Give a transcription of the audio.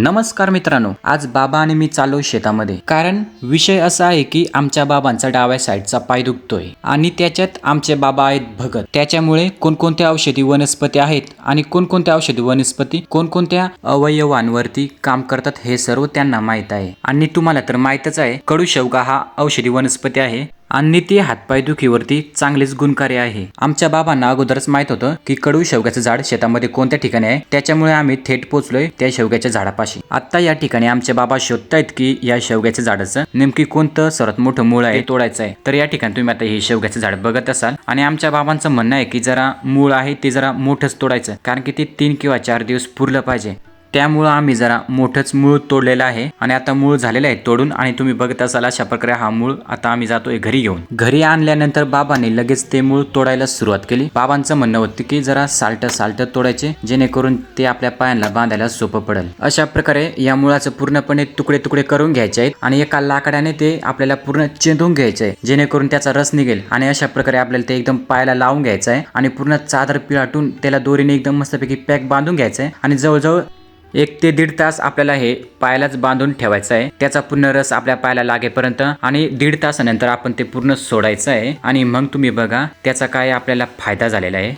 नमस्कार मित्रांनो, आज बाबा आणि मी चाललो शेतामध्ये. कारण विषय असा आहे की आमच्या बाबांचा डाव्या साईडचा पाय दुखतोय आणि त्याच्यात आमचे बाबा आहेत भगत. त्याच्यामुळे कोणकोणत्या औषधी वनस्पती आहेत आणि कोणकोणत्या औषधी वनस्पती कोणकोणत्या अवयवांवरती काम करतात हे सर्व त्यांना माहित आहे. आणि तुम्हाला तर माहितच आहे, कडूशेवगा हा औषधी वनस्पती आहे आणि ती हातपाय दुखीवरती चांगलेच गुणकारी आहे. आमच्या बाबांना अगोदरच माहित होतं की कडू शेवग्याचं झाड शेतामध्ये कोणत्या ठिकाणी आहे. त्याच्यामुळे आम्ही थेट पोहोचलोय त्या शेवग्याच्या झाडापाशी. आता या ठिकाणी आमचे बाबा शोधतायत की या शेवग्याच्या झाडाचं नेमकी कोणतं सर्वात मोठं मूळ आहे तोडायचं आहे. तर या ठिकाणी तुम्ही आता हे शेवग्याचं झाड बघत असाल आणि आमच्या बाबांचं म्हणणं आहे की जरा मूळ आहे ते जरा मोठंच तोडायचं, कारण की ते 3 किंवा 4 दिवस पुरलं पाहिजे. त्यामुळं आम्ही जरा मोठंच मूळ तोडलेलं आहे आणि आता मूळ झालेलं आहे तोडून. आणि तुम्ही बघत असाल अशा प्रकारे हा मूळ आता आम्ही जातोय घरी घेऊन. घरी आणल्यानंतर बाबांनी लगेच ते मूळ तोडायला सुरुवात केली. बाबांचं म्हणणं होतं की जरा साल्ट तोडायचे, जेणेकरून ते आपल्या पायांना बांधायला सोपं पडेल. अशा प्रकारे या मुळाचं पूर्णपणे तुकडे तुकडे करून घ्यायचे आहेत आणि एका लाकडाने ते आपल्याला पूर्ण चेंदून घ्यायचे आहे, जेणेकरून त्याचा रस निघेल. आणि अशा प्रकारे आपल्याला ते एकदम पायाला लावून घ्यायचं आहे आणि पूर्ण चादर पिळाटून त्याला दोरीने एकदम मस्तपैकी पॅक बांधून घ्यायचं आहे. आणि जवळजवळ 1 ते 1.5 तास आपल्याला हे पायालाच बांधून ठेवायचं आहे, त्याचा पूर्ण रस आपल्या पायाला लागेपर्यंत. आणि 1.5 तासानंतर आपण ते पूर्ण सोडायचं आहे आणि मग तुम्ही बघा त्याचा काय आपल्याला फायदा झालेला आहे.